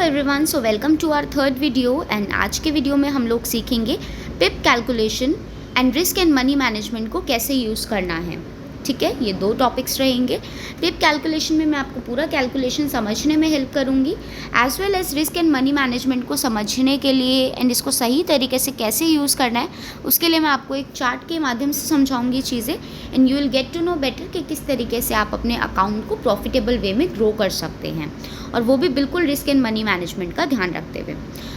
Everyone, so welcome to our third video. And आज के video में हम लोग सीखेंगे pip calculation and risk and money management को कैसे यूज़ करना है। ठीक है, ये दो टॉपिक्स रहेंगे। पिप कैलकुलेशन में मैं आपको पूरा कैलकुलेशन समझने में हेल्प करूंगी, as well as risk and money management को समझने के लिए एंड इसको सही तरीके से कैसे यूज़ करना है उसके लिए मैं आपको एक चार्ट के माध्यम से समझाऊंगी चीज़ें, and you will get to know better कि किस तरीके से आप अपने अकाउंट को प्रॉफिटेबल वे में ग्रो कर सकते हैं, और वो भी बिल्कुल रिस्क एंड मनी मैनेजमेंट का ध्यान रखते हुए।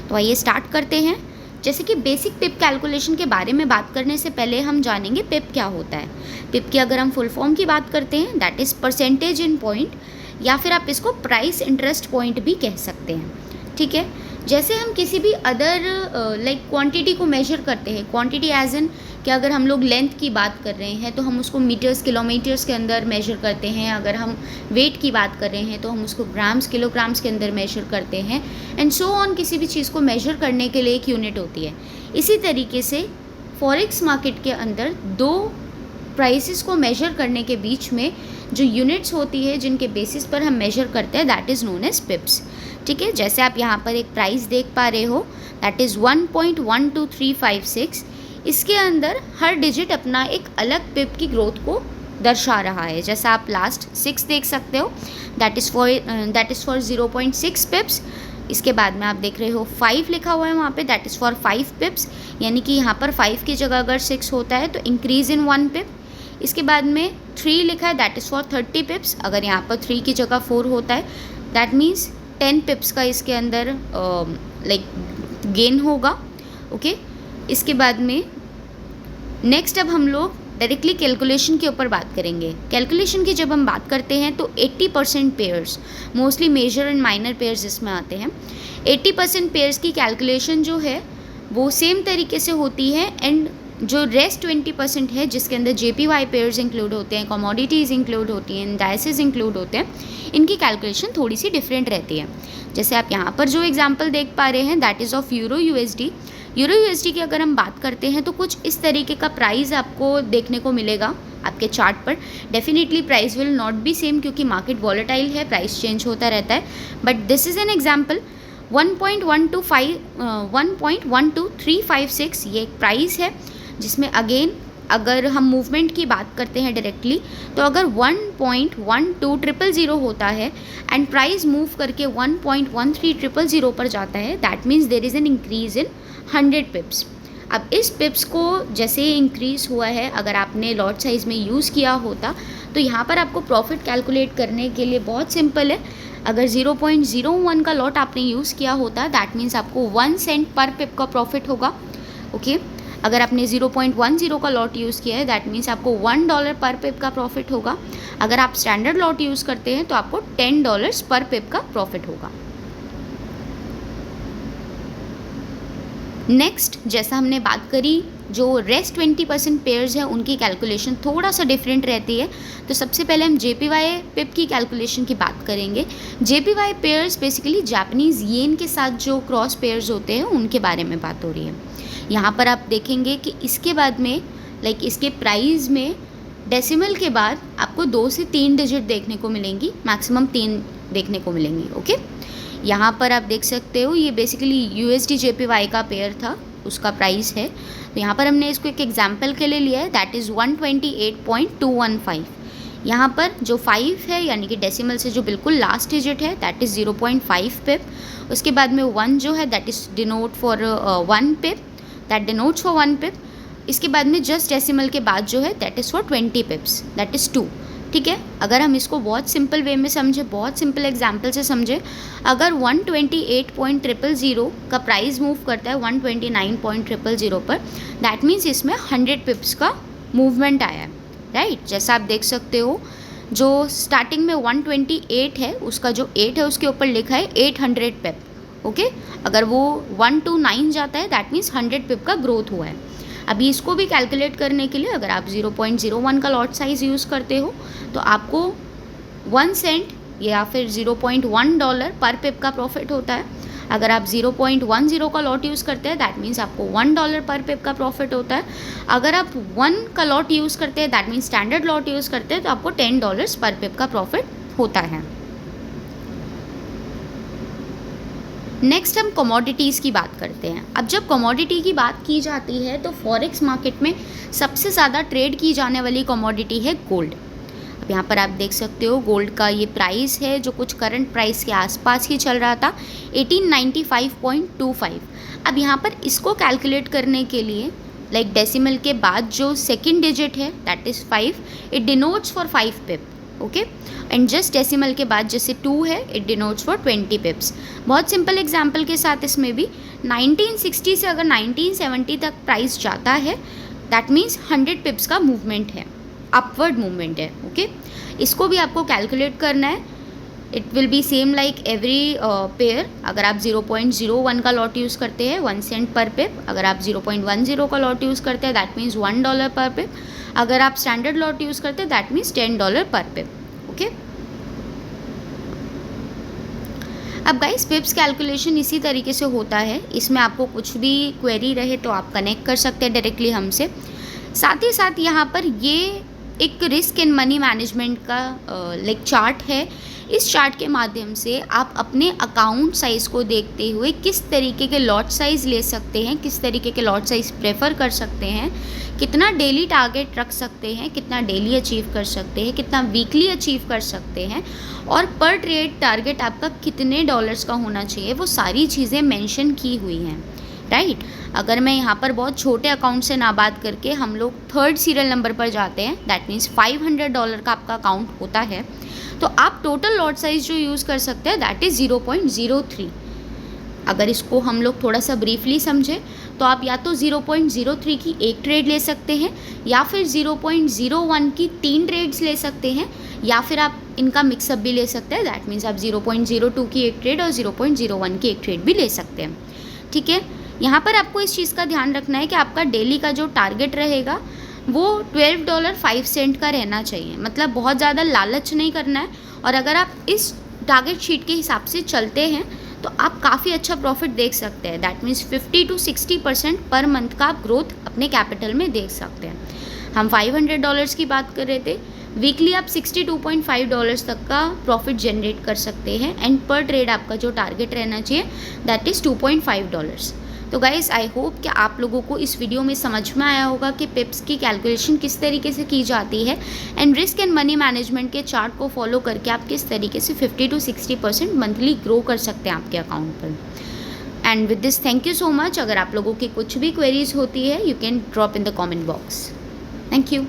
तो आइए स्टार्ट करते हैं। जैसे कि बेसिक पिप कैलकुलेशन के बारे में बात करने से पहले हम जानेंगे पिप क्या होता है। पिप की अगर हम फुल फॉर्म की बात करते हैं, that is percentage in point, या फिर आप इसको प्राइस इंटरेस्ट पॉइंट भी कह सकते हैं। ठीक है, जैसे हम किसी भी अदर लाइक क्वांटिटी को मेजर करते हैं, क्वांटिटी एज इन कि अगर हम लोग लेंथ की बात कर रहे हैं तो हम उसको मीटर्स किलोमीटर्स के अंदर मेजर करते हैं, अगर हम वेट की बात कर रहे हैं तो हम उसको ग्राम्स किलोग्राम्स के अंदर मेजर करते हैं, एंड सो ऑन। किसी भी चीज़ को मेजर करने के लिए एक यूनिट होती है। इसी तरीके से फॉरेक्स मार्केट के अंदर दो प्राइसेस को मेजर करने के बीच में जो यूनिट्स होती है जिनके बेसिस पर हम मेजर करते हैं, that is known as pips. ठीक है, जैसे आप यहाँ पर एक प्राइस देख पा रहे हो, दैट इज़ 1.12356। इसके अंदर हर डिजिट अपना एक अलग पिप की ग्रोथ को दर्शा रहा है। जैसा आप लास्ट 6 देख सकते हो, दैट इज़ फॉर 0.6 पिप्स। इसके बाद में आप देख रहे हो 5 लिखा हुआ है वहाँ पे, दैट इज़ फॉर 5 पिप्स, यानी कि यहाँ पर 5 की जगह अगर 6 होता है तो इंक्रीज़ इन 1 पिप। इसके बाद में 3 लिखा है, दैट इज़ फॉर 30 पिप्स। अगर यहाँ पर 3 की जगह 4 होता है, दैट मीन्स 10 पिप्स का इसके अंदर लाइक गेन होगा। ओके, इसके बाद में नेक्स्ट अब हम लोग डायरेक्टली कैलकुलेशन के ऊपर बात करेंगे। कैलकुलेशन की जब हम बात करते हैं तो 80% pairs, mostly major and minor pairs इसमें आते हैं। 80% पेयर्स की कैलकुलेशन जो है वो सेम तरीके से होती है, एंड जो रेस्ट 20% है जिसके अंदर JPY पेयर्स इंक्लूड होते हैं, कमोडिटीज़ इंक्लूड होती हैं, इंडाइसेस इंक्लूड होते हैं, इनकी कैलकुलेशन थोड़ी सी डिफरेंट रहती है। जैसे आप यहाँ पर जो एग्जांपल देख पा रहे हैं, that is of euro USD। Euro USD की अगर हम बात करते हैं तो कुछ इस तरीके का प्राइस आपको देखने को मिलेगा आपके चार्ट पर। Definitely price will not be same क्योंकि मार्केट वॉलेटाइल है, प्राइस चेंज होता रहता है, but this is an example. 1.12356 ये एक प्राइस है, जिसमें अगेन अगर हम मूवमेंट की बात करते हैं डायरेक्टली, तो अगर 1.12000 होता है एंड प्राइस मूव करके 1.13000 पर जाता है, that means there is an increase in 100 पिप्स। अब इस पिप्स को जैसे इंक्रीज़ हुआ है, अगर आपने लॉट साइज़ में यूज़ किया होता तो यहाँ पर आपको प्रॉफिट कैलकुलेट करने के लिए बहुत सिंपल है। अगर 0.01 का लॉट आपने यूज़ किया होता, दैट मीन्स आपको 1 सेंट पर पिप का प्रॉफिट होगा। ओके, अगर आपने 0.10 का लॉट यूज़ किया है, दैट मीन्स आपको $1 पर पिप का प्रॉफिट होगा। अगर आप स्टैंडर्ड लॉट यूज़ करते हैं तो आपको $10 पर पिप का प्रॉफिट होगा। नेक्स्ट, जैसा हमने बात करी, जो रेस्ट 20% पेयर्स है उनकी कैलकुलेशन थोड़ा सा डिफरेंट रहती है। तो सबसे पहले हम JPY पिप की कैलकुलेशन की बात करेंगे। JPY पेयर्स बेसिकली जापानीज़ येन के साथ जो क्रॉस पेयर्स होते हैं उनके बारे में बात हो रही है। यहाँ पर आप देखेंगे कि इसके बाद में लाइक इसके प्राइस में डेसिमल के बाद आपको 2 से 3 डिजिट देखने को मिलेंगी, मैक्सिमम 3 देखने को मिलेंगी। ओके, यहाँ पर आप देख सकते हो ये बेसिकली USD JPY का पेयर था, उसका प्राइस है। तो यहाँ पर हमने इसको एक एग्जांपल के लिए लिया है, दैट इज़ 128.215। यहाँ पर जो 5 है यानी कि डेसिमल से जो बिल्कुल लास्ट डिजिट है, दैट इज़ 0.5 पिप। उसके बाद में 1 जो है, that is denote for 1 pip, that denotes for 1 पिप। इसके बाद में जस्ट डेसिमल के बाद जो है, that is for 20 पिप्स, that is 2। ठीक है, अगर हम इसको बहुत सिंपल वे में समझे, बहुत सिंपल एग्जांपल से समझे, अगर 128.000 का प्राइस मूव करता है 129.000 पर, दैट मीन्स इसमें 100 पिप्स का मूवमेंट आया है, राइट। जैसा आप देख सकते हो, जो स्टार्टिंग में 128 है, उसका जो 8 है उसके ऊपर लिखा है 800 पिप। ओके, अगर वो 1 to 9 जाता है, दैट मीन्स 100 पिप का ग्रोथ हुआ है। अभी इसको भी कैलकुलेट करने के लिए अगर आप 0.01 का लॉट साइज़ यूज़ करते हो तो आपको 1 सेंट या फिर $0.1 पर पिप का प्रॉफिट होता है। अगर आप 0.10 का लॉट यूज़ करते हैं, दैट मीन्स आपको $1 पर पिप का प्रॉफिट होता है। अगर आप 1 का लॉट यूज़ करते हैं, that means standard lot use करते हैं, तो आपको $10 पर पिप का प्रॉफिट होता है। नेक्स्ट हम कमोडिटीज़ की बात करते हैं। अब जब कमोडिटी की बात की जाती है तो फॉरेक्स मार्केट में सबसे ज़्यादा ट्रेड की जाने वाली कमोडिटी है गोल्ड। अब यहाँ पर आप देख सकते हो गोल्ड का ये प्राइस है जो कुछ करंट प्राइस के आसपास ही चल रहा था 1895.25। अब यहाँ पर इसको कैलकुलेट करने के लिए लाइक डेसिमल के बाद जो सेकेंड डिजिट है that is 5, it denotes for 5 pip, okay. And just decimal के बाद जैसे 2 है इट डिनोट्स फॉर 20 पिप्स। बहुत सिंपल एग्जांपल के साथ इसमें भी 1960 से अगर 1970 तक प्राइस जाता है दैट मीन्स 100 पिप्स का मूवमेंट है, अपवर्ड मूवमेंट है, ओके। इसको भी आपको कैलकुलेट करना है। It will be same like every pair. अगर आप 0.01 का लॉट यूज़ करते हैं 1 सेंट पर पिप, अगर आप 0.10 का लॉट यूज़ करते हैं दैट मीन्स $1 पर पिप, अगर आप स्टैंडर्ड लॉट यूज़ करते हैं दैट मीन्स $10 पर पिप, ओके। अब गाइस पिप्स कैलकुलेशन इसी तरीके से होता है। इसमें आपको कुछ भी क्वेरी रहे तो आप कनेक्ट कर सकते हैं डायरेक्टली हमसे। साथ ही साथ यहाँ पर ये एक रिस्क एंड मनी मैनेजमेंट का लाइक चार्ट है। इस चार्ट के माध्यम से आप अपने अकाउंट साइज़ को देखते हुए किस तरीके के लॉट साइज़ ले सकते हैं, किस तरीके के लॉट साइज़ प्रेफर कर सकते हैं, कितना डेली टारगेट रख सकते हैं, कितना डेली अचीव कर सकते हैं, कितना वीकली अचीव कर सकते हैं, और पर ट्रेड टारगेट आपका कितने डॉलर्स का होना चाहिए, वो सारी चीज़ें मेंशन की हुई हैं, राइट। अगर मैं यहाँ पर बहुत छोटे अकाउंट से ना बात करके हम लोग 3rd सीरियल नंबर पर जाते हैं दैट मीन्स $500 का आपका अकाउंट होता है तो आप टोटल लॉट साइज़ जो यूज़ कर सकते हैं दैट इज़ 0.03। अगर इसको हम लोग थोड़ा सा ब्रीफली समझें तो आप या तो 0.03 की एक ट्रेड ले सकते हैं या फिर 0.01 की 3 ट्रेड्स ले सकते हैं या फिर आप इनका मिक्सअप भी ले सकते हैं दैट मीन्स आप 0.02 की एक ट्रेड और 0.01 की एक ट्रेड भी ले सकते हैं, ठीक है। यहाँ पर आपको इस चीज़ का ध्यान रखना है कि आपका डेली का जो टारगेट रहेगा वो $12.05 का रहना चाहिए, मतलब बहुत ज़्यादा लालच नहीं करना है। और अगर आप इस टारगेट शीट के हिसाब से चलते हैं तो आप काफ़ी अच्छा प्रॉफिट देख सकते हैं that means 50 to 60% per month का आप ग्रोथ अपने कैपिटल में देख सकते हैं। हम $500 की बात कर रहे थे, वीकली आप $62.5 तक का प्रॉफिट जनरेट कर सकते हैं एंड पर ट्रेड आपका जो टारगेट रहना चाहिए दैट इज़ $2.5। तो गाइस आई होप कि आप लोगों को इस वीडियो में समझ में आया होगा कि पिप्स की कैलकुलेशन किस तरीके से की जाती है and risk and money management के चार्ट को फॉलो करके आप किस तरीके से 50 to 60% मंथली ग्रो कर सकते हैं आपके अकाउंट पर। And with this thank you so much. अगर आप लोगों की कुछ भी क्वेरीज होती है you can drop in the comment box. Thank you.